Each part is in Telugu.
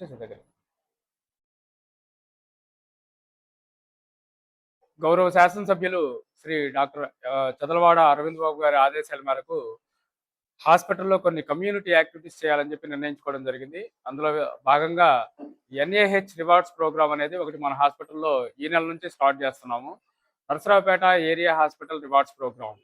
వచ్చేసి దగ్గర గౌరవ శాసనసభ్యులు శ్రీ డాక్టర్ చదలవాడ అరవింద్ బాబు గారి ఆదేశాల మేరకు హాస్పిటల్లో కొన్ని కమ్యూనిటీ యాక్టివిటీస్ చేయాలని చెప్పి నిర్ణయించుకోవడం జరిగింది. అందులో భాగంగా ఎన్ఏహెచ్ రివార్డ్స్ ప్రోగ్రామ్ అనేది ఒకటి మన హాస్పిటల్లో ఈ నెల నుంచి స్టార్ట్ చేస్తున్నాము. Narasaraopet area hospital rewards program.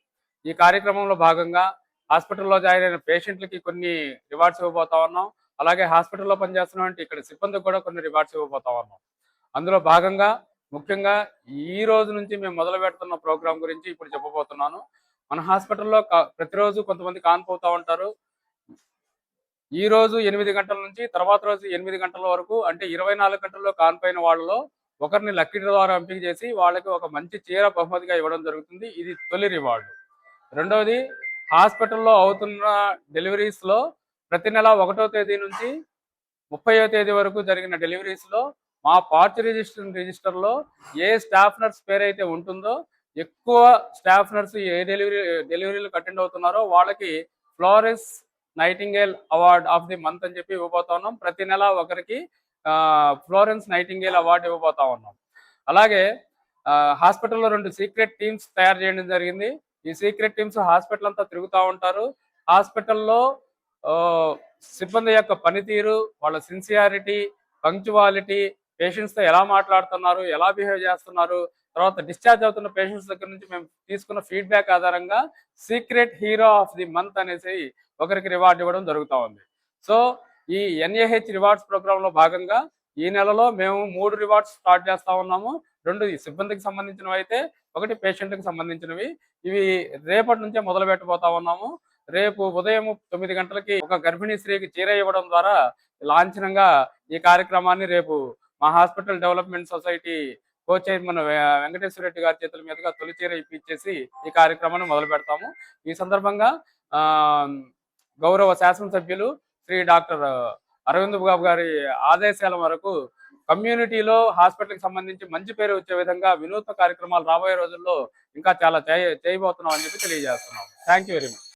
ఈ కార్యక్రమంలో భాగంగా హాస్పిటల్లో జాయిన్ అయిన పేషెంట్లకి కొన్ని రివార్డ్స్ ఇవ్వబోతా ఉన్నాం. అలాగే హాస్పిటల్లో పనిచేస్తున్నటువంటి ఇక్కడ సిబ్బందికి కూడా కొన్ని రివార్డ్స్ ఇవ్వబోతా ఉన్నాం. అందులో భాగంగా ముఖ్యంగా ఈ రోజు నుంచి మేము మొదలు పెడుతున్న ప్రోగ్రాం గురించి ఇప్పుడు చెప్పబోతున్నాను. మన హాస్పిటల్లో ప్రతిరోజు కొంతమంది కాన్పోతూ ఉంటారు. ఈ రోజు 8 గంటల నుంచి తర్వాత రోజు 8 గంటల వరకు అంటే 24 గంటల్లో కాన్పోయిన వాళ్ళలో ఒకరిని లక్కీ డ్రా ద్వారా ఎంపిక చేసి వాళ్ళకి ఒక మంచి చీర బహుమతిగా ఇవ్వడం జరుగుతుంది. ఇది తొలి రివార్డు. రెండవది, హాస్పిటల్లో అవుతున్న డెలివరీస్లో ప్రతి నెల 1వ తేదీ నుంచి 30వ తేదీ వరకు జరిగిన డెలివరీస్లో మా పార్ట్ రిజిస్టర్లో ఏ స్టాఫ్ నర్స్ పేరైతే ఉంటుందో ఎక్కువ స్టాఫ్ నర్స్ ఏ డెలివరీలకు అటెండ్ అవుతున్నారో వాళ్ళకి Florence nightingale award of the month అని చెప్పి ఇవ్వబోతా ఉన్నాం. ప్రతి నెల ఒకరికి ఫ్లోరెన్స్ నైటింగేల్ అవార్డు ఇవ్వబోతా ఉన్నాం. అలాగే హాస్పిటల్లో 2 సీక్రెట్ టీమ్స్ తయారు చేయడం జరిగింది. ఈ సీక్రెట్ టీమ్స్ హాస్పిటల్ అంతా తిరుగుతూ ఉంటారు. హాస్పిటల్లో సిబ్బంది యొక్క పనితీరు, వాళ్ళ సిన్సియారిటీ, పంక్చువాలిటీ, పేషెంట్స్తో ఎలా మాట్లాడుతున్నారు, ఎలా బిహేవ్ చేస్తున్నారు, తర్వాత డిశ్చార్జ్ అవుతున్న పేషెంట్స్ దగ్గర నుంచి మేము తీసుకున్న ఫీడ్బ్యాక్ ఆధారంగా secret hero of the month అనేసి ఒకరికి రివార్డు ఇవ్వడం జరుగుతూ ఉంది. సో ఈ ఎన్ఏహెచ్ రివార్డ్స్ ప్రోగ్రాంలో భాగంగా ఈ నెలలో మేము 3 రివార్డ్స్ స్టార్ట్ చేస్తా ఉన్నాము. 2 సిబ్బందికి సంబంధించినవి అయితే, 1 పేషెంట్కి సంబంధించినవి. ఇవి రేపటి నుంచే మొదలు పెట్టబోతా ఉన్నాము. రేపు ఉదయం 9 గంటలకి ఒక గర్భిణీ స్త్రీకి చీర ఇవ్వడం ద్వారా లాంఛనంగా ఈ కార్యక్రమాన్ని రేపు మా హాస్పిటల్ డెవలప్మెంట్ సొసైటీ కో చైర్మన్ వెంకటేశ్వర రెడ్డి గారి చేతుల మీదుగా తొలి చీర ఇప్పించేసి ఈ కార్యక్రమాన్ని మొదలు పెడతాము. ఈ సందర్భంగా గౌరవ శాసనసభ్యులు శ్రీ డాక్టర్ అరవింద్ బాబు గారి ఆదేశాల వరకు కమ్యూనిటీలో హాస్పిటల్కి సంబంధించి మంచి పేరు వచ్చే విధంగా వినూత్న కార్యక్రమాలు రాబోయే రోజుల్లో ఇంకా చాలా చేయబోతున్నాం అని చెప్పి తెలియజేస్తున్నాం. Thank you very much.